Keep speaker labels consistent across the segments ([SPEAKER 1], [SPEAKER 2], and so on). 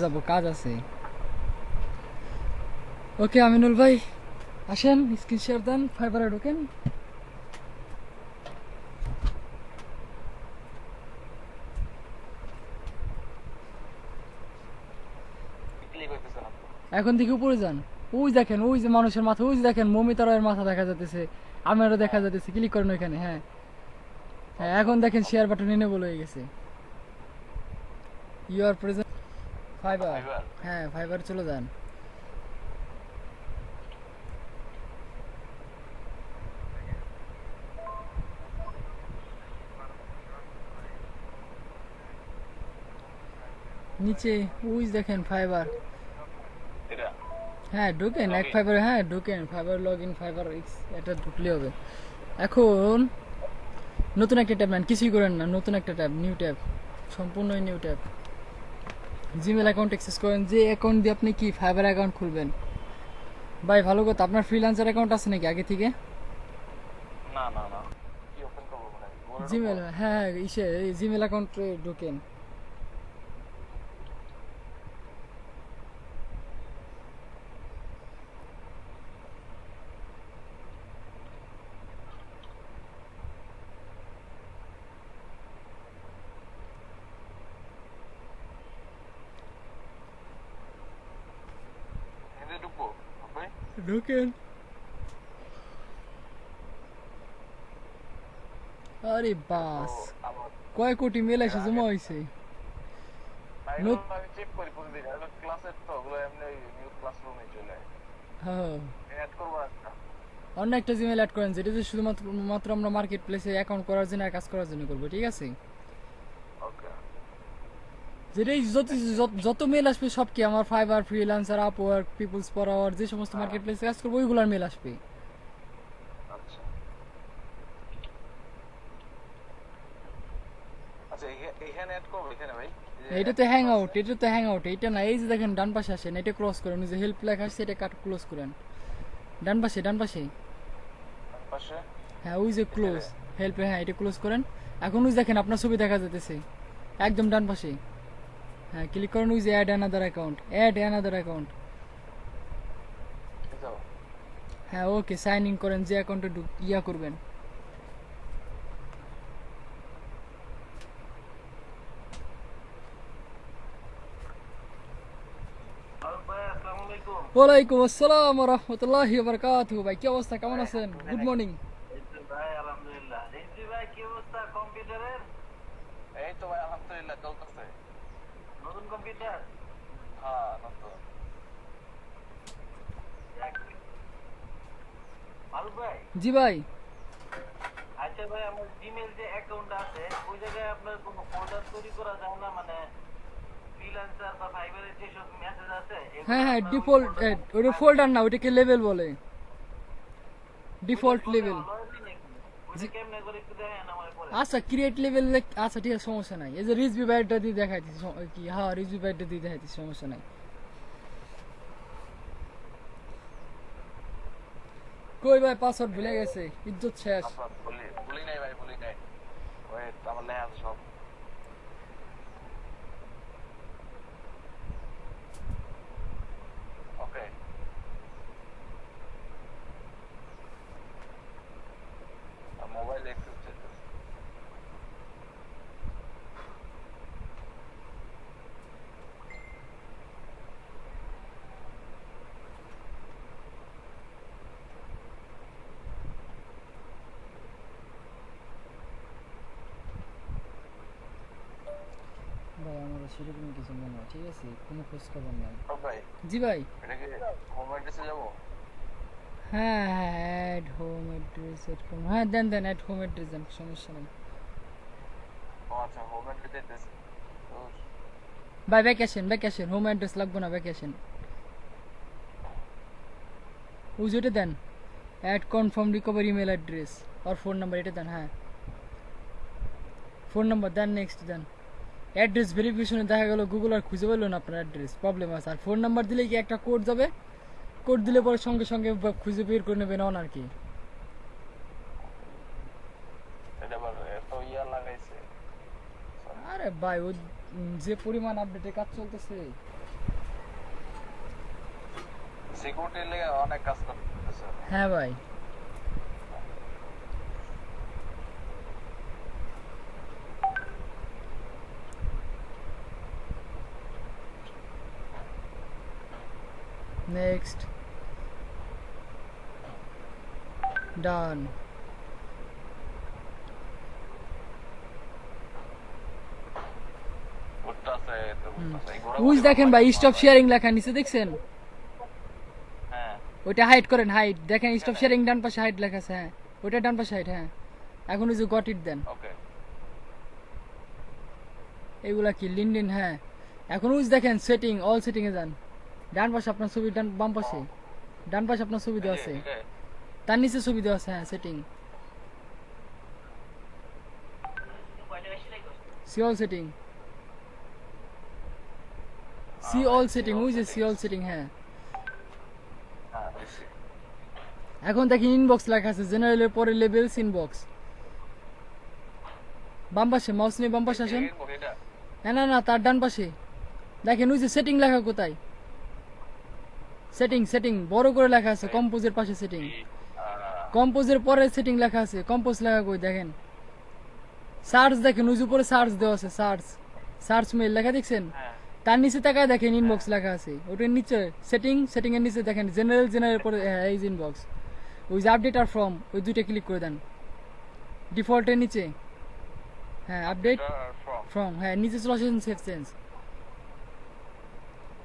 [SPEAKER 1] যাবো, কাজ আছে। ওকে আমিনুল ভাই আসেন, স্ক্রিন শেয়ার দেন, ফাইবারে ঢোকেন। এখন থেকে উপরে যান, ওই দেখেন ওই যে মানুষের মাথা, ওই যে দেখেন মমিতা রয়ের মাথা দেখা যাচ্ছে, আমারও দেখা যাচ্ছে। ক্লিক করেন ওইখানে। হ্যাঁ হ্যাঁ, এখন দেখেন শেয়ার বাটন এনেবল হয়ে গেছে। You are present Fiverr. হ্যাঁ ফাইবার চলে যান। নিচে ওই দেখেন ফাইবার। হ্যাঁ ঢোকেন এক ফাইবার, হ্যাঁ ঢোকেন fiber log in, fiber X, এটা ঢুকলে হবে। এখন নতুন একটা ট্যাব নেন, কিছুই করেন না, নতুন একটা ট্যাব, নিউ ট্যাব, সম্পূর্ণই new tab. Gmail account access করেন, যে অ্যাকাউন্ট দিয়ে আপনি কি ফাইবার অ্যাকাউন্ট খুলবেন। ভাই ভালো কথা, আপনার ফ্রিল্যান্সার অ্যাকাউন্ট আছে নাকি আগে থেকে?
[SPEAKER 2] না না না, কি ওপেন করবো ভাই?
[SPEAKER 1] জিমেল, হ্যাঁ হ্যাঁ, ইসে জিমেল অ্যাকাউন্টে ঢোকেন।
[SPEAKER 2] হিন্দি ঢুকবো ভাই?
[SPEAKER 1] ঢোকেন। আরে বাস,
[SPEAKER 2] আমার
[SPEAKER 1] কয় কোটি মেল এসে জমা হয়েছে।
[SPEAKER 2] এগুলো আমি চেক করি প্রতিদিন, এগুলো ক্লাসের তো, ওগুলো এমনি নিউ ক্লাসরুমে চলে
[SPEAKER 1] হ্যাঁ,
[SPEAKER 2] অ্যাড করবো একটা।
[SPEAKER 1] অন্য একটা জিমেল অ্যাড করেন, যেটা যে শুধুমাত্র মাত্র আমরা মার্কেট প্লেসে অ্যাকাউন্ট করার জন্য আর কাজ করার জন্য করবো, ঠিক আছে?
[SPEAKER 2] ওকে,
[SPEAKER 1] যেটাই যত মেল আসবে সব কি আমার Fiverr, freelancer, Upwork, peoples per hour, যে সমস্ত মার্কেট প্লেসে কাজ করবো ওইগুলোর মেল আসবে।
[SPEAKER 2] আচ্ছা আচ্ছা, এখানে অ্যাড করবো এখানে ভাই?
[SPEAKER 1] এটাতে হ্যাং আউট, এটাতে হ্যাং আউট, এইটা না, এই যে দেখেন ডান পাশে আসেন, এটা ক্লোজ করেন, ওই যে হেল্প লেখা আসছে এটা কাট ক্লোজ করেন, ডান পাশে, ডান পাশে।
[SPEAKER 2] পাশে?
[SPEAKER 1] হ্যাঁ ওই যে ক্লোজ হেল্প, হ্যাঁ এটা ক্লোজ করেন। এখন ওই দেখেন আপনার ছবি দেখা যেতেছে একদম ডান পাশে। হ্যাঁ ক্লিক করেন ওই যে add another account, add another account.
[SPEAKER 2] যাও।
[SPEAKER 1] হ্যাঁ ওকে, সাইন ইন করেন যে অ্যাকাউন্টে ইয়া করবেন।
[SPEAKER 2] ভাই আসসালামু আলাইকুম।
[SPEAKER 1] ওয়ালাইকুম আসসালাম ওয়া রাহমাতুল্লাহি ওয়া বারাকাতুহু। ভাই কি অবস্থা, কেমন আছেন? Good morning.
[SPEAKER 2] ভাই আলহামদুলিল্লাহ। রিজভি ভাই কি অবস্থা কম্পিউটারের? এই তো ভাই আলহামদুলিল্লাহ চলতেছে। নতুন কম্পিউটার? হ্যাঁ নতুন। মারুফ ভাই?
[SPEAKER 1] জি ভাই।
[SPEAKER 2] আচ্ছা ভাই, আমার জিমেল যে অ্যাকাউন্ট আছে ওই জায়গায় আপনার কোনো ফোল্ডার তৈরি করা যায় না? মানে ফ্রিল্যান্সার বা ফাইবারের যেসব মেসেজ আছে এগুলো
[SPEAKER 1] হ্যাঁ হ্যাঁ,
[SPEAKER 2] আপনার ওই
[SPEAKER 1] ডিফল্ট,
[SPEAKER 2] ফোল্ডারে
[SPEAKER 1] ওটা ফোল্ডার না, ওটাকে লেভেল বলে, ডিফল্ট
[SPEAKER 2] করলে
[SPEAKER 1] লেভেল।
[SPEAKER 2] ভালো হবে নাকি? ওইটা কেমনে করে একটু দেখেন আমার পরে।
[SPEAKER 1] আচ্ছা ক্রিয়েট লেভেল, আচ্ছা ঠিক আছে, সমস্যা নাই। এই যে রিজভি ব্যাটটা দিয়ে দেখাইতেছি কি, হ্যাঁ রিজভি ব্যাটটা দিয়ে দেখাইতেছি, সমস্যা নাই। কই ভাই পাসওয়ার্ড ভুলে গেছে, ইজ্জত শেষ।
[SPEAKER 2] আপনার ভুলি নাই ভাই, ভুলি নাই। ওয়েট, আমার লেখা আছে সব। ওকে, মোবাইল অ্যাক্সেস চাইতেছে।
[SPEAKER 1] ভাই আমার সেরকম কিছু মনে হয়, ঠিক আছে, কোনো খোঁজ খবর নাই।
[SPEAKER 2] ও ভাই,
[SPEAKER 1] জি ভাই।
[SPEAKER 2] এটা কি হোম অ্যাড্রেসে যাবো?
[SPEAKER 1] হ্যাঁ হ্যাঁ, অ্যাড হোম অ্যাড্রেস, হ্যাঁ দেন দেন, অ্যাড হোম অ্যাড্রেস দেন, সমস্যা নেই।
[SPEAKER 2] ও আচ্ছা, হোম অ্যাড্রেস দিতেছে তো।
[SPEAKER 1] ভাই ব্যাক আসেন, ব্যাক আসেন, হোম অ্যাড্রেস লাগবে না, ব্যাক আসেন। ওই যেটা দেন, add confirm recovery email address আর ফোন নাম্বার, এটা দেন। হ্যাঁ ফোন নাম্বার দেন, নেক্সট দেন। অ্যাড্রেস ভেরিফিকেশনে দেখা গেল গুগল আর খুঁজে পেলো না আপনার অ্যাড্রেস, প্রবলেম আছে। আর ফোন নাম্বার দিলে কি একটা কোড যাবে, কোড দিলে পরে সঙ্গে সঙ্গে খুঁজে বের করে নেবেন অন আর কি।
[SPEAKER 2] এটা আবার এত ইয়া লাগাইছে।
[SPEAKER 1] আরে ভাই ও যে পরিমাণ আপডেটের কাজ চলতেছে,
[SPEAKER 3] সিকিউরিটির লেগে অনেক কাজ করতেছে।
[SPEAKER 1] হ্যাঁ ভাই নেক্সট ডান
[SPEAKER 3] ঘুরতেছে তো ঘুরতেছে। এই ঘোরাঘুরি
[SPEAKER 1] উইজ দেখেন ভাই স্টপ শেয়ারিং লেখা নিচে দেখছেন
[SPEAKER 3] হ্যাঁ
[SPEAKER 1] ওইটা হাইড করেন হাইড দেখেন স্টপ শেয়ারিং ডান পাশে হাইড লেখা আছে হ্যাঁ ওইটা ডান পাশে হাইড হ্যাঁ এখন ওই যে গট ইট দেন
[SPEAKER 3] ওকে
[SPEAKER 1] এগুলা কি লিনডিন হ্যাঁ এখন উইজ দেখেন সেটিং অল সেটিং এ যান ডান পাশে আপনার ছবি ডান বাম পাশে ডান পাশে আপনার ছবি দেওয়া আছে তার নিচে ছবি দেওয়া আছে হ্যাঁ setting see all setting see all setting ওই যে সি অল সেটিং হ্যাঁ
[SPEAKER 3] হ্যাঁ দিছি।
[SPEAKER 1] এখন দেখি ইনবক্স লেখা আছে জেনারেলের পরে লেভেলস ইনবক্স বাম পাশে মাউস নিয়ে বাম পাশে আসেন
[SPEAKER 3] এটা
[SPEAKER 1] না না না তার ডান পাশে দেখেন ওই যে সেটিং লেখা কোথায় সেটিং সেটিং বড় করে লেখা আছে কম্পোজের পাশে সেটিং কম্পোজের পরে সেটিং লেখা আছে কম্পোজ লেখা কই দেখেন সার্চ দেখেন ওই যে উপরে সার্চ দেওয়া আছে সার্চ সার্চ মেল লেখা দেখছেন
[SPEAKER 3] হ্যাঁ
[SPEAKER 1] তার নিচে তাকায় দেখেন ইনবক্স লেখা আছে ওটার নিচে সেটিং সেটিং এর নিচে দেখেন জেনারেল জেনারেল পরে এই যে ইনবক্স ওই যে আপডেট আর ফ্রম ওই দুইটা ক্লিক করে দেন ডিফল্টের নিচে হ্যাঁ আপডেট
[SPEAKER 3] ফ্রম
[SPEAKER 1] ফ্রম হ্যাঁ নিচে চলে আসেন সেভ চেঞ্জ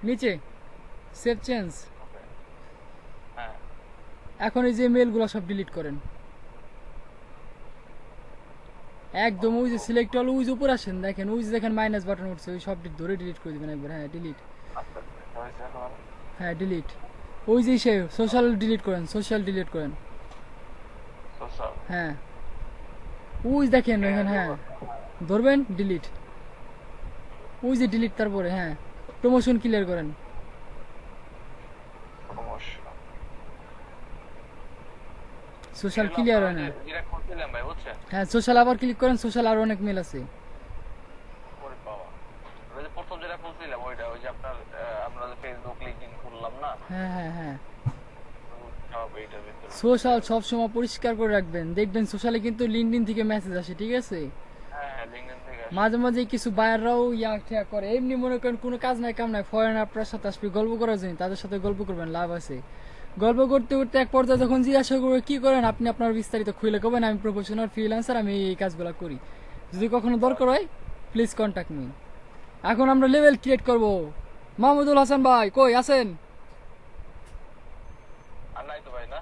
[SPEAKER 1] নিচে সেভ চেঞ্জ
[SPEAKER 3] হ্যাঁ
[SPEAKER 1] এখন এই যে মেলগুলো সব ডিলিট করেন একদম ওই যে সিলেক্ট অল ওই যে উপরে আসেন দেখেন ওই যে দেখেন মাইনাস বাটন উঠছে ওই সব ধরে ডিলিট করে দিবেন একবার হ্যাঁ ডিলিট
[SPEAKER 3] আচ্ছা হয়েছে এখন
[SPEAKER 1] হ্যাঁ ডিলিট ওই যে সে সোশ্যাল ডিলিট করেন সোশ্যাল ডিলিট করেন
[SPEAKER 3] সোশ্যাল
[SPEAKER 1] হ্যাঁ ওই যে দেখেন এখানে হ্যাঁ ধরবেন ডিলিট ওই যে ডিলিট তারপরে হ্যাঁ প্রমোশন ক্লিয়ার করেন
[SPEAKER 3] প্রমোশন
[SPEAKER 1] সোশ্যাল ক্লিয়ার হয় না
[SPEAKER 3] যেটা খুঁজছিলাম ভাই বুঝছেন
[SPEAKER 1] হ্যাঁ সোশ্যাল আবার ক্লিক করেন সোশ্যাল আর অনেক মেল আছে
[SPEAKER 3] ওরে বাবা ওই যে প্রথম যেটা খুঁজছিলাম ওইটা ওই যে আপনার আমরা যে ফেসবুক লিংকইন খুললাম না
[SPEAKER 1] হ্যাঁ হ্যাঁ হ্যাঁ
[SPEAKER 3] সব এইটার ভিতরে
[SPEAKER 1] সোশ্যাল সবসময় পরিষ্কার করে রাখবেন দেখবেন সোশ্যালে কিন্তু লিঙ্কডিন থেকে মেসেজ আসে ঠিক আছে
[SPEAKER 3] হ্যাঁ হ্যাঁ লিংকইন থেকে আসে।
[SPEAKER 1] মাঝে মাঝে কিছু বায়াররাও ঠিয়া করে এমনি মনে করেন কোনো কাজ নাই কাম নাই ফরেন আপনার সাথে আসবে গল্প করার জন্য তাদের সাথে গল্প করবেন লাভ আছে গল্প করতে করতে এক পর্যায়ে যখন জিজ্ঞাসা করবে কি করেন আপনি আপনার বিস্তারিত খুলে করবেন আমি প্রফেশনাল ফ্রিল্যান্সার আমি এই কাজগুলো করি যদি কখনো দরকার হয় প্লিজ কন্ট্যাক্ট মি এখন আমরা লেভেল ক্রিয়েট করব মাহমুদুল হাসান ভাই কই আছেন
[SPEAKER 3] আর নাই তো ভাই না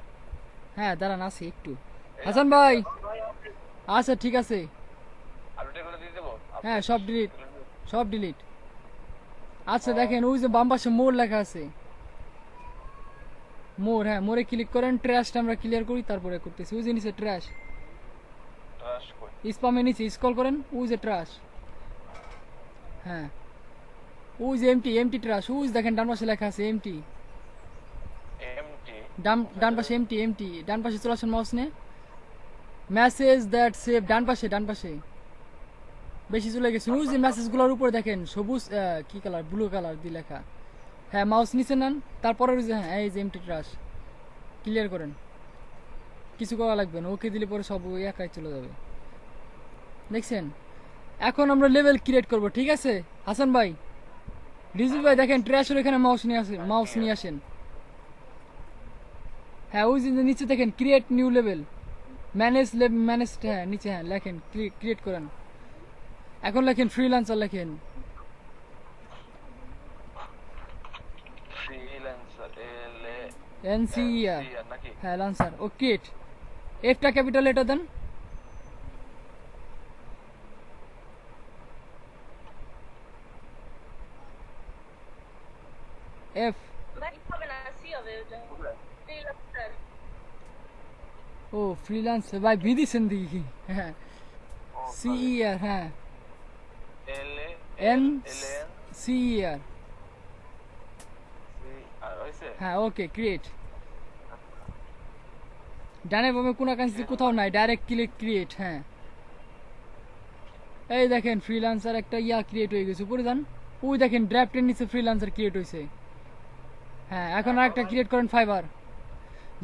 [SPEAKER 1] হ্যাঁ দাঁড়ান আছি একটু হাসান ভাই আচ্ছা ঠিক আছে
[SPEAKER 3] আপডেট করে দিয়ে দেবো
[SPEAKER 1] হ্যাঁ সব ডিলিট সব ডিলিট আচ্ছা দেখেন ওই যে বাম পাশে মোর লেখা আছে মোর হ্যাঁ মোরে ক্লিক করেন ট্র্যাশটা আমরা ক্লিয়ার করি তারপরে করতেছি ওই যে নিচে ট্র্যাশ
[SPEAKER 3] ট্রাশ কই
[SPEAKER 1] স্পামের নিচে স্ক্রল করেন ওই যে ট্র্যাশ হ্যাঁ ওই যে এমটি এমটি ট্র্যাশ ওই যে দেখেন ডান পাশে লেখা আছে এমটি
[SPEAKER 3] এমটি
[SPEAKER 1] ডান পাশে এমটি এমটি ডান পাশে চলে আসেন মাউস নিয়ে মেসেজ দ্যাট সেভ ডান পাশে বেশি চলে গেছে ওই যে মেসেজগুলোর উপরে দেখেন সবুজ কি কালার ব্লু কালার দিয়ে লেখা হ্যাঁ মাউস নিচে নেন তারপরে ওই যে হ্যাঁ এই যে এমটি ট্রাশ ক্লিয়ার করেন কিছু করা লাগবে না ওকে দিলে পরে সব ওই একাই চলে যাবে দেখছেন এখন আমরা লেভেল ক্রিয়েট করব ঠিক আছে হাসান ভাই রিজু ভাই দেখেন ট্র্যাশের এখানে মাউস নিয়ে আসেন হ্যাঁ ওই যে নিচে দেখেন ক্রিয়েট নিউ লেভেল ম্যানেজ হ্যাঁ নিচে হ্যাঁ লেখেন ক্রিয়েট করেন এখন লেখেন ফ্রিল্যান্সার লেখেন
[SPEAKER 3] ফ্রিল্যান্সার এলে
[SPEAKER 1] এনসিইআর
[SPEAKER 3] নাকি
[SPEAKER 1] হ্যাঁ লান্সার ও ক্রিয়েট এফটা ক্যাপিটাল লেটার দেন এফ ও ফ্রিল্যান্সার ভাই ভি দিছেন দেখি হ্যাঁ সিইআর হ্যাঁ
[SPEAKER 3] এলে
[SPEAKER 1] এন
[SPEAKER 3] এলে
[SPEAKER 1] সিইআর
[SPEAKER 3] আর হইছে
[SPEAKER 1] হ্যাঁ ওকে ক্রিয়েট ডানে বামে কোনো কাছে কোথাও নাই ডাইরেক্ট ক্লিক ক্রিয়েট হ্যাঁ এই দেখেন ফ্রিল্যান্সার একটা ক্রিয়েট হয়ে গেছে উপরে যান ওই দেখেন ড্রাফটের নিচে ফ্রিল্যান্সার ক্রিয়েট হয়েছে হ্যাঁ এখন আরেকটা ক্রিয়েট করেন ফাইবার।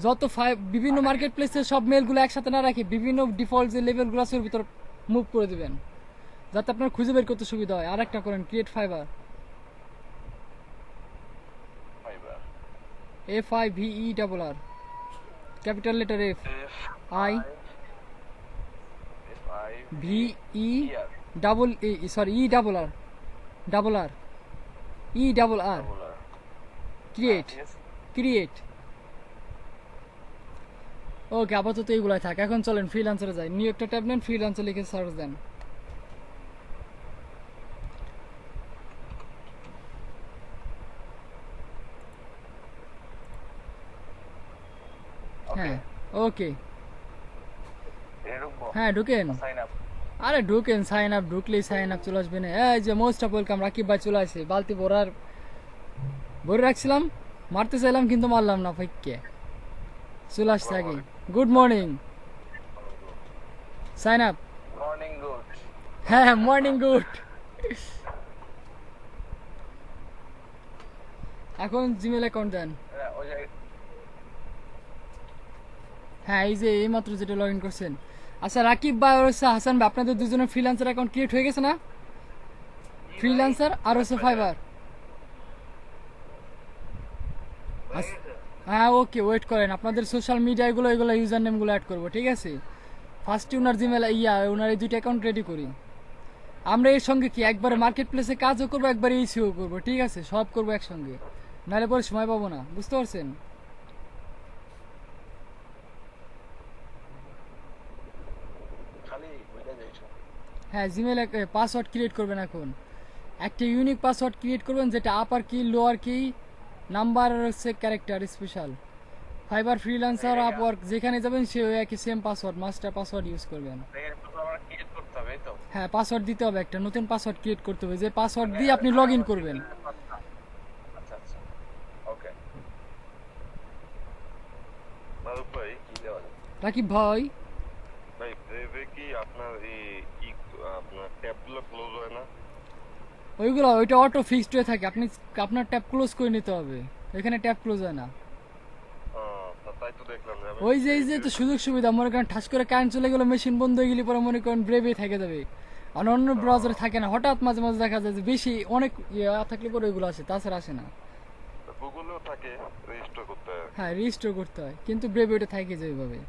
[SPEAKER 1] যত বিভিন্ন মার্কেট প্লেসে সব মেলগুলো একসাথে না রাখে বিভিন্ন ডিফল্ট যে লেভেলগুলো আছে ওর ভিতর মুভ করে দিবেন, যাতে আপনার খুঁজে বের করতে সুবিধা হয়। আরেকটা করেন create fibre,
[SPEAKER 3] fibre
[SPEAKER 1] FIVERR, capital letter
[SPEAKER 3] F
[SPEAKER 1] I
[SPEAKER 3] F I
[SPEAKER 1] VE
[SPEAKER 3] year
[SPEAKER 1] double E, sorry E double R, double R, E double R,
[SPEAKER 3] বলার
[SPEAKER 1] ক্রিয়েট ক্রিয়েট। ওকে আপাতত এইগুলাই থাক। এখন চলেন ফ্রিল্যান্সারে যাই। নিউ একটা ট্যাব নেন, ফ্রিল্যান্সার লিখে সার্চ দেন। হ্যাঁ ওকে,
[SPEAKER 3] ঢুকবো
[SPEAKER 1] হ্যাঁ ঢুকেন।
[SPEAKER 3] সাইন আপ
[SPEAKER 1] আরে ঢুকেন, সাইন আপ, ঢুকলেই সাইন আপ চলে আসবে না। এই যে মোস্ট অফ ওয়েলকাম, রাকিব ভাই চলে আসে। বালতি ভরে রাখছিলাম, মারতে চাইলাম কিন্তু মারলাম না, ফাইককে চলে আসছে আগে। Good morning, sign up.
[SPEAKER 3] Morning good
[SPEAKER 1] হ্যাঁ মর্নিং গুড। এখন জিমেল অ্যাকাউন্ট দেন।
[SPEAKER 3] ওই জায়গায়
[SPEAKER 1] হ্যাঁ এই যে এইমাত্র যেটা লগ ইন করছেন। আচ্ছা রাকিব ভাই আর হচ্ছে হাসান ভাই, আপনাদের দুজনের ফ্রিল্যান্সার অ্যাকাউন্ট ক্রিয়েট হয়ে গেছে না? ফ্রিল্যান্সার আর হচ্ছে ফাইবার। হ্যাঁ ওকে ওয়েট করেন, আপনাদের সোশ্যাল মিডিয়া এগুলো ইউজার নেমগুলো অ্যাড করবো, ঠিক আছে? ফার্স্টে ওনার জিমেল ওনার এই দুইটা অ্যাকাউন্ট রেডি করি। আমরা এর সঙ্গে কি একবারে মার্কেট প্লেসে কাজও করবো, একবারে ইসিও করবো, ঠিক আছে? সব করবো একসঙ্গে, নাহলে পরে সময় পাবো না, বুঝতে পারছেন?
[SPEAKER 3] খালি বুঝা যাইছো
[SPEAKER 1] হ্যাঁ জিমেল পাসওয়ার্ড ক্রিয়েট করবেন এখন। একটা ইউনিক পাসওয়ার্ড ক্রিয়েট করবেন, যেটা আপার কি লোয়ার কি নাম্বার হচ্ছে character special. Fibre freelancer Upwork যেখানে যাবেন সে ওই একই same password, master password use করবেন।
[SPEAKER 3] এরপর আমরা ক্রিয়েট করতে হবে এই তো
[SPEAKER 1] হ্যাঁ পাসওয়ার্ড দিতে হবে, একটা নতুন পাসওয়ার্ড ক্রিয়েট করতে হবে, যে পাসওয়ার্ড দিয়ে আপনি লগ ইন করবেন।
[SPEAKER 3] আচ্ছা আচ্ছা ওকে
[SPEAKER 4] মারুফ ভাই,
[SPEAKER 3] কি দেওয়া যায়
[SPEAKER 1] রাকিব ভাই,
[SPEAKER 4] ভাই ব্রেভে কি আপনার আপনার ট্যাবগুলো ক্লোজ হয় না?
[SPEAKER 1] ওইটা অটো ফিক্সড হয়ে থাকে, আপনি আপনার ট্যাব ক্লোজ করে নিতে হবে, এখানে ট্যাব ক্লোজ হয় না।
[SPEAKER 4] তাই তো দেখলাম যে
[SPEAKER 1] ওই যে এই যে তো সুযোগ সুবিধা, মনে করেন ঠাস করে কারেন্ট চলে গেলো, মেশিন বন্ধ হয়ে গেলে পরে মনে করেন ব্রেভে থেকে যাবে, আর অন্য ব্রাউজারে থাকে না। হঠাৎ মাঝে মাঝে দেখা যায় যে বেশি অনেক থাকলে পরে ওইগুলো আসে, তাছাড়া আসে না।
[SPEAKER 4] গুগলেও থাকে, রেজিস্টার করতে হয়।
[SPEAKER 1] হ্যাঁ রেজিস্টার করতে হয়, কিন্তু ব্রেভে ওটা থাকে যে ওইভাবে।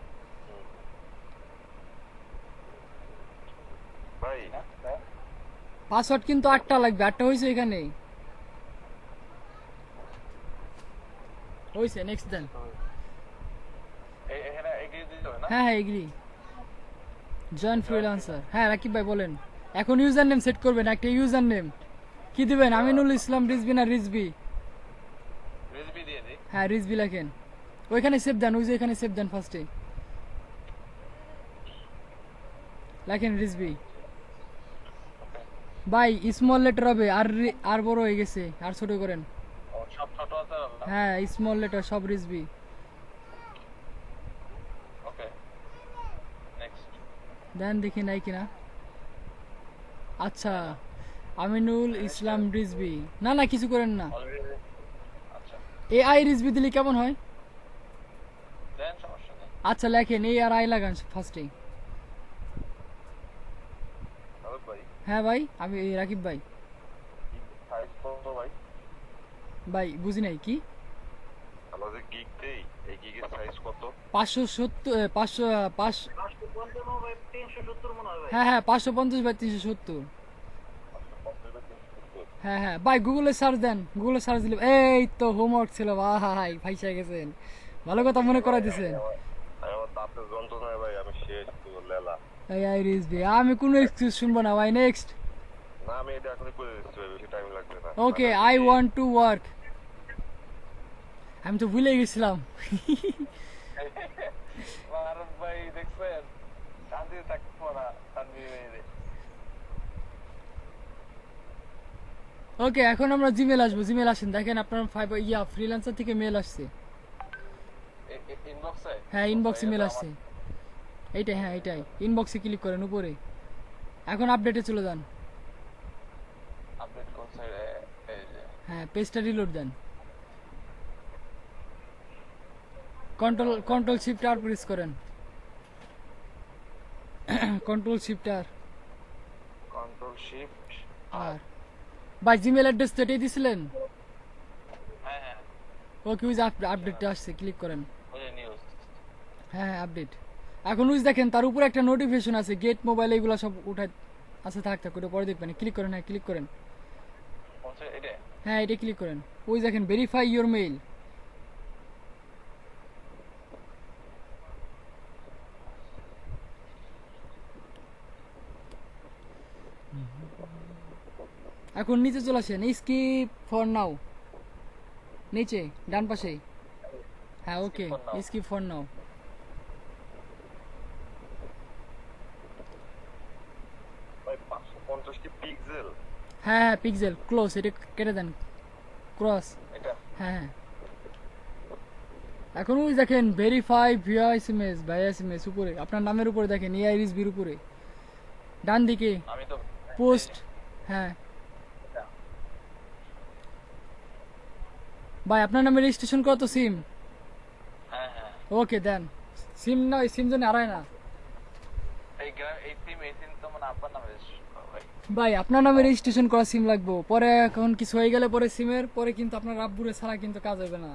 [SPEAKER 4] ভাই
[SPEAKER 1] পাসওয়ার্ড কিন্তু 8টা লাগবে, 8টা হয়েছে এখানে, হয়েছে। নেক্সট দেন।
[SPEAKER 3] এখানে এগিয়ে দিতে হবে না
[SPEAKER 1] হ্যাঁ হ্যাঁ এগ্রি, জয়েন ফ্রিল্যান্সার। হ্যাঁ রাকিব ভাই বলেন। এখন ইউজার নেম সেট করবেন, একটা ইউজার নেম কি দিবেন? আমিনুল ইসলাম রিজবি না রিজবি?
[SPEAKER 3] রেসিপি দিয়ে দিই
[SPEAKER 1] হ্যাঁ রিজবি লেখেন, ওইখানে সেভ দেন, ওই যে এখানে সেভ দেন ফার্স্টে লেখেন রিজবি। ভাই স্মল লেটার হবে, আর বড় হয়ে গেছে, আর ছোট করেন।
[SPEAKER 3] ও সব ছোট আছে
[SPEAKER 1] হ্যাঁ স্মল লেটার সব রিজবি।
[SPEAKER 3] ওকে নেক্সট
[SPEAKER 1] দেন দেখি নাই কিনা। আচ্ছা আমিনুল ইসলাম রিজবি, না না কিছু করেন না,
[SPEAKER 3] অলরেডি আচ্ছা
[SPEAKER 1] AI রিজবি দিলে কেমন হয়?
[SPEAKER 3] দেন সমস্যা নেই
[SPEAKER 1] আচ্ছা লেখেন ARI লাগান ফার্স্টে।
[SPEAKER 4] মারুফ ভাই,
[SPEAKER 1] হ্যাঁ ভাই আমি রাকিব ভাই।
[SPEAKER 4] সাইজ কত ভাই?
[SPEAKER 1] ভাই বুঝি নাই কি?
[SPEAKER 4] আমাদের গিগ দেই, এই গিগের সাইজ কত?
[SPEAKER 1] 570 500 5
[SPEAKER 2] 555 বাই 370 মনে হয় ভাই।
[SPEAKER 1] হ্যাঁ হ্যাঁ 550 বাই 370। হ্যাঁ হ্যাঁ ভাই গুগলে সার্চ দেন, গুগলে সার্চ দিলে এই তো হোমওয়ার্ক ছিল ভাই, ফাইসা গেছেন, ভালো কথা মনে করাই দিছেন।
[SPEAKER 4] আমার দাঁতের যন্ত্রণায় ভাই আমি শেষ, পুরো লেলা।
[SPEAKER 1] AI রিজবি, আমি কোনো এক্সকিউজ শুনবো না ভাই। নেক্সট।
[SPEAKER 4] না আমি এটা এখনই করে দিচ্ছি ভাই, বেশি টাইম লাগবে না।
[SPEAKER 1] Okay I want to work, আমি তো ভুলে গেছিলাম।
[SPEAKER 3] মারুফ ভাই দেখছেন শান্তি থাকবো না শান্তি মেরে
[SPEAKER 1] ওকে এখন আমরা জিমেল আসবো, জিমেল আসেন, দেখেন আপনার ফ্রিল্যান্সার থেকে মেল আসছে।
[SPEAKER 3] ইনবক্সে
[SPEAKER 1] হ্যাঁ ইনবক্সে মেল আসছে, এইটাই, হ্যাঁ এইটাই, ইনবক্সে ক্লিক করেন উপরে। এখন আপডেটে চলে যান।
[SPEAKER 3] আপডেট কোন সাইডে এই যে
[SPEAKER 1] হ্যাঁ পেজটা রিলোড দেন। কন্ট্রোল শিফট আর প্রেস করেন। কন্ট্রোল শিফট আর
[SPEAKER 3] কন্ট্রোল শিফট
[SPEAKER 1] আর ভাই জিমেল অ্যাড্রেস তো এটাই দিছিলেন।
[SPEAKER 3] হ্যাঁ হ্যাঁ
[SPEAKER 1] ওকে ওই যে আপডেটটা আসছে, ক্লিক করেন।
[SPEAKER 3] ওই যে নিউজ
[SPEAKER 1] হ্যাঁ হ্যাঁ আপডেট। এখন ওই দেখেন তার উপরে একটা নোটিফিকেশন আছে, গেট মোবাইল এগুলো সব উঠায় আছে, থাক ওটা পরে দেখবেন। ক্লিক করেন, হ্যাঁ ক্লিক করেন,
[SPEAKER 3] এটা
[SPEAKER 1] হ্যাঁ এটা ক্লিক করেন। ওই দেখেন ভেরিফাই ইওর মেইল। এখন নিচে চলে আসেন, স্কিপ ফর নাও, নিচে ডান পাশে। হ্যাঁ ওকে,
[SPEAKER 3] for now.
[SPEAKER 1] Skip for now.
[SPEAKER 4] ভাই 550 কি পিক্সেল?
[SPEAKER 1] হ্যাঁ হ্যাঁ পিক্সেল ক্লোজ, এটা কেটে দেন, ক্রস।
[SPEAKER 3] এটা
[SPEAKER 1] হ্যাঁ হ্যাঁ। এখন ওই দেখেন ভেরিফাই ভিয়া এসএমএস, ভাই এসএমএস উপরে আপনার নামের উপরে দেখেন, এআইরিস বির উপরে ডান দিকে
[SPEAKER 3] আমি তো
[SPEAKER 1] পোস্ট। হ্যাঁ ভাই আপনার নামে রেজিস্ট্রেশন কত সিম?
[SPEAKER 3] হ্যাঁ হ্যাঁ
[SPEAKER 1] ওকে দেন। সিম না, ওই সিম জন্য হারায় না
[SPEAKER 3] এই সিম তো মানে আপনার নামে রেজিস্ট্রেশন করা ভাই।
[SPEAKER 1] ভাই, আপনার নামে রেজিস্ট্রেশন করা সিম লাগবে। পরে এখন কিছু হয়ে গেলে পরে সিমের পরে কিন্তু আপনার আব্বুরে ছাড়া কিন্তু কাজ হবে না।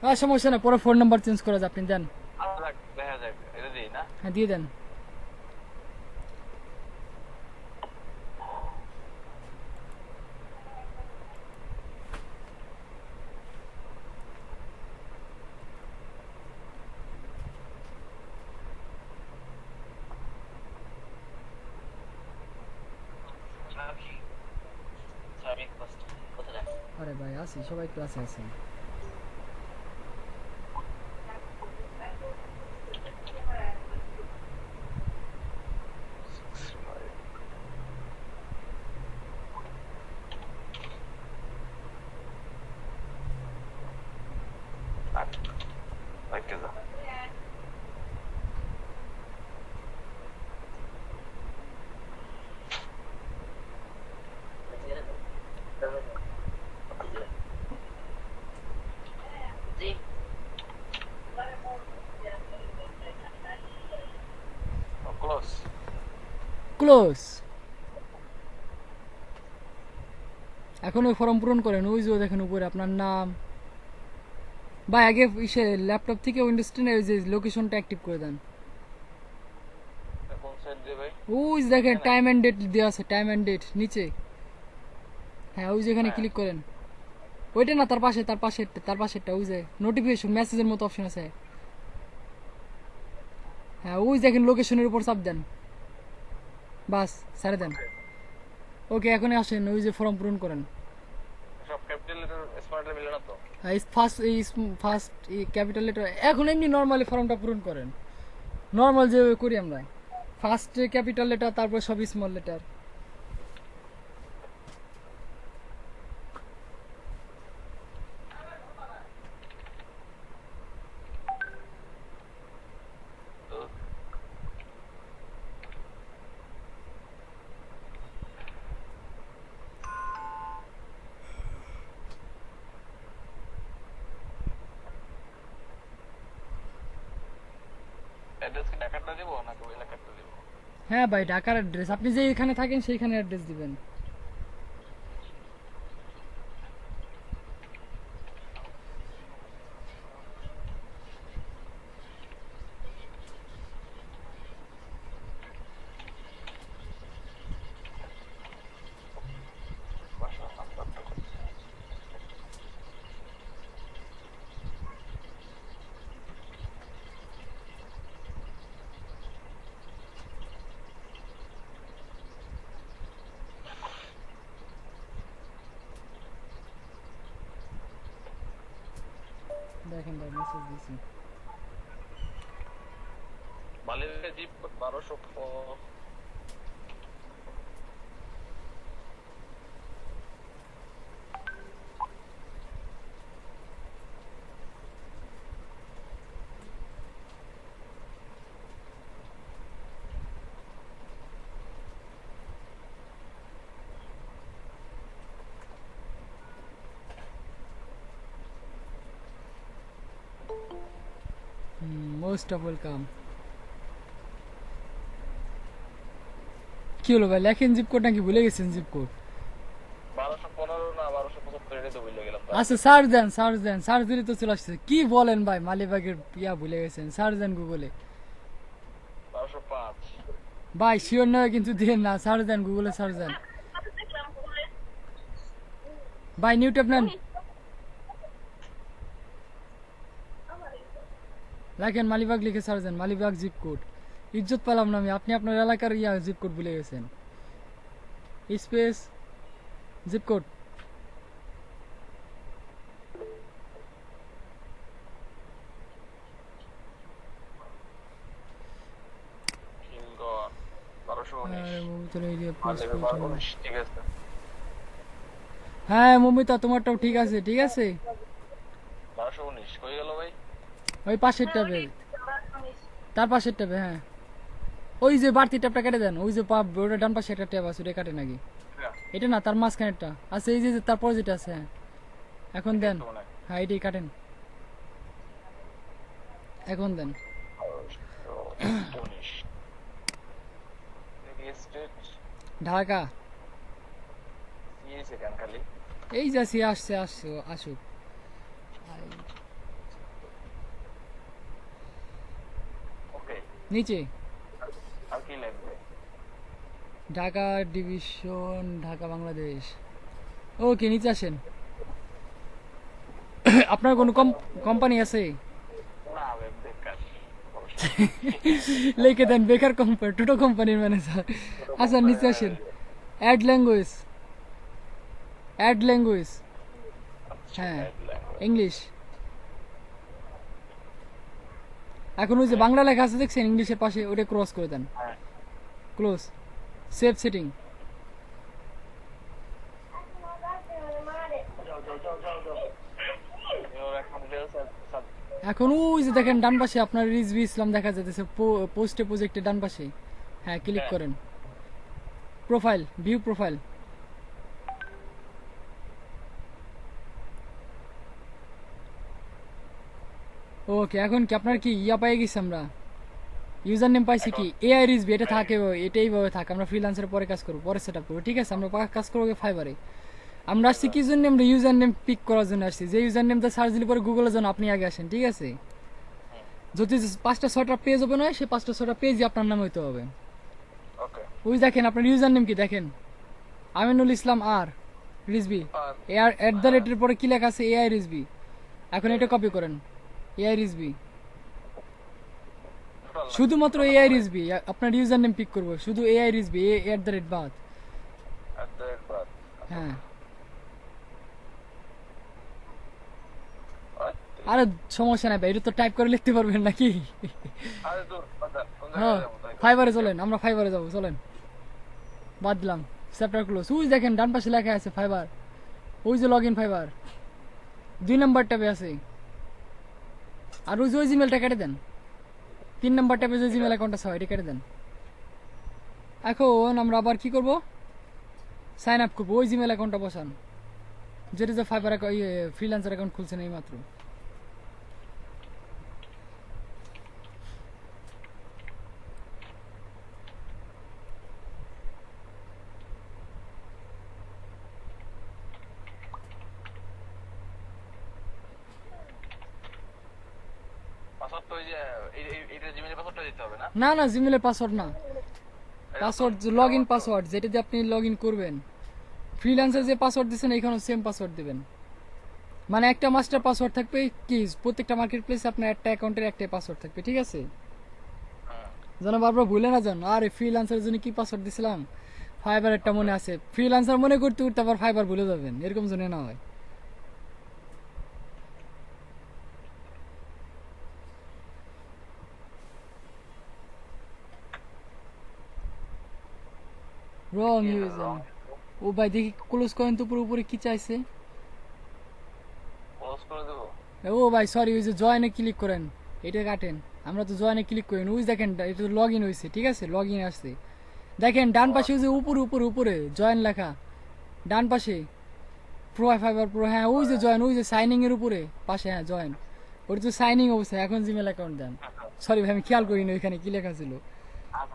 [SPEAKER 1] আর সমস্যা না, পরে ফোন নাম্বার চেঞ্জ করা যায়, আপনি দেন।
[SPEAKER 3] আচ্ছা দেখা যাক, এটা দিই না।
[SPEAKER 1] হ্যাঁ দিয়ে দেন। আরে ভাই আসি, সবাই ক্লাসে আছেন।
[SPEAKER 3] ওকে যা ক্লোজ।
[SPEAKER 1] ক্লোজ। এখন ওই ফর্ম পূরণ করেন, ওই যে দেখেন উপরে আপনার নাম। ভাই আগে ইসে ল্যাপটপ থেকে উইন্ডোজ 10 এর যে লোকেশনটা অ্যাক্টিভ করে দেন।
[SPEAKER 3] কোন সাইড দিয়ে ভাই?
[SPEAKER 1] ওই যে দেখেন টাইম এন্ড ডেট দেওয়া আছে, টাইম এন্ড ডেট নিচে। হ্যাঁ ওই যেখানে ক্লিক করেন, ওইটা না, তার পাশেরটা ওই যে নোটিফিকেশন মেসেজের মতো অপশন আছে। হ্যাঁ ওই দেখেন লোকেশনের উপর চাপ দেন, বাস ছেড়ে দেন। ওকে এখন আসেন, ওই যে ফর্ম পূরণ করেন।
[SPEAKER 3] সব ক্যাপিটাল লেটার স্মল লেটার মিলে না তো?
[SPEAKER 1] First capital letter. এখন এমনি নর্মালি ফর্মটা পূরণ করেন, নর্মাল যেভাবে করি আমরা। ফার্স্ট ক্যাপিটাল লেটার, তারপর সব স্মল লেটার।
[SPEAKER 3] অ্যাড্রেস কি ঢাকাটা দেবো নাকি ওই এলাকাটা দেবো?
[SPEAKER 1] হ্যাঁ ভাই ঢাকার অ্যাড্রেস, আপনি যেখানে থাকেন সেইখানে অ্যাড্রেস দিবেন।
[SPEAKER 3] বাসা নাম্বারটা
[SPEAKER 1] দেখেন ভাই মেসেজ দিছি।
[SPEAKER 3] মালিকা জিপ 1200।
[SPEAKER 1] Most of welcome. কি হলো ভাই, লেখেন জিপ কোড নাকি ভুলে গেছেন জিপ কোড?
[SPEAKER 3] 1215 না 1275 এটা তো ভুলে গেলাম।
[SPEAKER 1] আচ্ছা সার্চ দিলে তো চলে আসছে। কি বলেন ভাই, মালিবাগের ইয়া ভুলে গেছেন? সার্চ দেন গুগলে
[SPEAKER 3] 1205।
[SPEAKER 1] ভাই, শিওর নয় কিন্তু দিন না, সার্চ দেন গুগলে, সার্চ দেন ভাই। নিউ ট্যাব নেন, লেখেন মালিবাগ লিখে সার্চ দেন, মালিবাগ জিপ কোড। ইজ্জত পেলাম না আমি, আপনি আপনার এলাকার ইয়া জিপ কোড ভুলে গেছেন। Space zip code.
[SPEAKER 3] কিংগন 1219। ঠিক আছে।
[SPEAKER 1] হ্যাঁ মমিতা, তোমারটাও ঠিক আছে, ঠিক আছে।
[SPEAKER 3] 1219 কই গেল ভাই?
[SPEAKER 1] ওই পাশের ট্যাবে, তার পাশের ট্যাবে, হ্যাঁ ওই যে বাড়তি ট্যাবটা কেটে দেন। ওই যে ওটা ডান পাশে একটা ট্যাব আছে, ওটা কাটে নাকি? এটা না, তার মাঝখানেরটা আছে, এই যে তারপর যেটা আছে, হ্যাঁ এখন দেন। হ্যাঁ এটাই কাটেন, এখন দেন।
[SPEAKER 3] 19 স্টেট
[SPEAKER 1] ঢাকা।
[SPEAKER 3] সিএস এখান খালি।
[SPEAKER 1] এই যাচ্ছি, আসছে আসুক।
[SPEAKER 3] ওকে,
[SPEAKER 1] নিচে
[SPEAKER 3] আর কি লাগবে?
[SPEAKER 1] ঢাকা ডিভিশন, ঢাকা বাংলাদেশ। ওকে নিচে আসেন। আপনার কোনো কোম্পানি আছে?
[SPEAKER 3] না ভাই, বেকার।
[SPEAKER 1] লিখে দেন বেকার কোম্পানি, টোটো কোম্পানির ম্যানেজার। আচ্ছা নিচে আসেন, অ্যাড ল্যাঙ্গুয়েজ, হ্যাঁ ইংলিশ। এখন ওই যে বাংলা লেখা আছে দেখছেন ইংলিশের পাশে, ওটা ক্রস করে দেন,
[SPEAKER 3] হ্যাঁ।
[SPEAKER 1] Close, save setting.
[SPEAKER 3] Your account details are
[SPEAKER 1] এখন ওই যে দেখেন ডান পাশে আপনার রিজভি ইসলাম দেখা যাচ্ছে, পোস্টে প্রজেক্টের ডান পাশে, হ্যাঁ ক্লিক করেন, প্রোফাইল, ভিউ প্রোফাইল। ওকে, এখন কি আপনার কি ইয়া পাই গেছি আমরা, ইউজার নেম পাইছি কি এআই রিজভি, এটা থাকে, এটাই ভাবে থাকে। আমরা ফ্রিল্যান্সারের পরে কাজ করবো, পরে সেট আপ করবো, ঠিক আছে। আমরা কাজ করবো ফাইবারে। আমরা আসছি কি জন্য, আমরা ইউজার নেম পিক করার জন্য আসছি। যে ইউজার নেমটা সার্চ দিলে পরে গুগলের জন্য আপনি আগে আসেন, ঠিক আছে। যদি 5টা 6টা পেজ ওপেন হয়, সেই 5টা 6টা পেজই আপনার নাম হইতে হবে।
[SPEAKER 3] ওকে।
[SPEAKER 1] ওই দেখেন আপনার ইউজার নেম কি দেখেন, আমিনুল ইসলাম আর রিজবি, এর @ পরে কি লেখা আছে, এআই রিজবি। এখন এটা কপি করেন, এআই রিজবি, শুধুমাত্র এআই রিজবি। আপনার ইউজার নেম পিক করবো, শুধু এআই রিজবি, @ বাদ,
[SPEAKER 3] বাদ।
[SPEAKER 1] হ্যাঁ। আরে সমস্যা নাই ভাই, এটা তো টাইপ করে লিখতে পারবেন নাকি?
[SPEAKER 3] আরে দূর বাদ।
[SPEAKER 1] হ্যাঁ ফাইবারে চলেন, আমরা ফাইবারে যাবো, চলেন। বাদ দিলাম, চ্যাপ্টার ক্লোজ। ওই দেখেন ডান পাশে লেখা আছে ফাইবার, ওই যে লগ ইন ফাইবার 2 নাম্বার ট্যাবে আছে। আর ওই যে ওই জিমেলটা কেটে দেন, 3 নাম্বার ট্যাবে যে জিমেল অ্যাকাউন্ট আছে এটা কেটে দেন। এখন আমরা আবার কি করব, সাইন আপ করবো। ওই জিমেল অ্যাকাউন্টটা বসান, যেটা যে ফাইবার ফ্রিল্যান্সার অ্যাকাউন্ট খুলছেন এই মাত্র।
[SPEAKER 3] পাসওয়ার্ড তো ওই যে এইটা জিমেইলের পাসওয়ার্ডটা দিতে হবে না?
[SPEAKER 1] না না, জিমেলের পাসওয়ার্ড না, পাসওয়ার্ড লগ ইন পাসওয়ার্ড, যেটা দিয়ে আপনি লগ ইন করবেন। ফ্রিল্যান্সার যে পাসওয়ার্ড দিচ্ছেন এখানেও সেম পাসওয়ার্ড দিবেন। মানে একটা মাস্টার পাসওয়ার্ড থাকবে কি, প্রত্যেকটা মার্কেট প্লেসে আপনার একটা অ্যাকাউন্টের একটাই পাসওয়ার্ড থাকবে, ঠিক আছে। যেন বারবার ভুলে না যান, আরে ফ্রিল্যান্সারের জন্য কি পাসওয়ার্ড দিছিলাম, ফাইবার একটা মনে আছে, ফ্রিল্যান্সার মনে করতে করতে আবার ফাইবার ভুলে যাবেন, এরকম যেন না হয়। রং ইউজার। ও ভাই দেখি ক্লোজ করেন তো, পুরোপুরি কি চাইছে।
[SPEAKER 3] ক্লোজ করে দেবো।
[SPEAKER 1] ও ভাই সরি, ওই যে জয়েনে ক্লিক করেন, এটা কাটেন। আমরা তো জয়েনে ক্লিক করেন, ওই দেখেন এটা লগ ইন হয়েছে, ঠিক আছে, লগ ইন আসছে। দেখেন ডান পাশে ওই যে উপরে জয়েন লেখা, ডান পাশে প্রো ফাইবার প্রো, হ্যাঁ ওই যে জয়েন, ওই যে সাইনিং এর উপরে পাশে, হ্যাঁ জয়েন। ওর তো সাইনিং অবস্থা, এখন জিমেল অ্যাকাউন্ট দেন। সরি ভাই, আমি খেয়াল করিনি ওইখানে কি লেখা ছিল।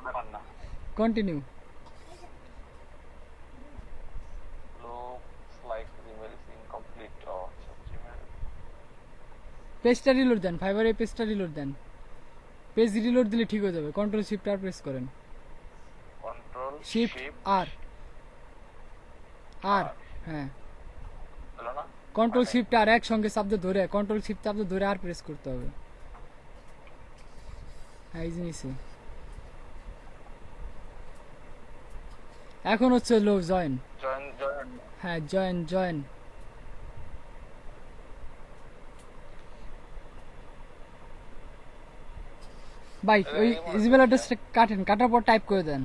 [SPEAKER 3] ব্যাপার না।
[SPEAKER 1] Continue.
[SPEAKER 3] Looks like Gmail is incomplete. Oh, so Gmail.
[SPEAKER 1] পেজটা রিলোড দেন, ফাইবারে পেজটা রিলোড দেন। পেজ রিলোড দিলে ঠিক হয়ে যাবে। কন্ট্রোল শিফট আর প্রেস করেন।
[SPEAKER 3] Control
[SPEAKER 1] শিফট
[SPEAKER 3] Shift
[SPEAKER 1] আর আর হ্যাঁ,
[SPEAKER 3] হলো না?
[SPEAKER 1] কন্ট্রোল শিফট আর একসঙ্গে চাপতে ধরে, কন্ট্রোল শিফট চাপতে ধরে আর প্রেস করতে হবে। হ্যাঁ, এই জিনিসই। এখন হচ্ছে লো জয়েন।
[SPEAKER 3] Join.
[SPEAKER 1] হ্যাঁ, জয়েন জয়েন। ভাই ওই ইমেল অ্যাড্রেসটা কাটেন, কাটার পর টাইপ করে দেন।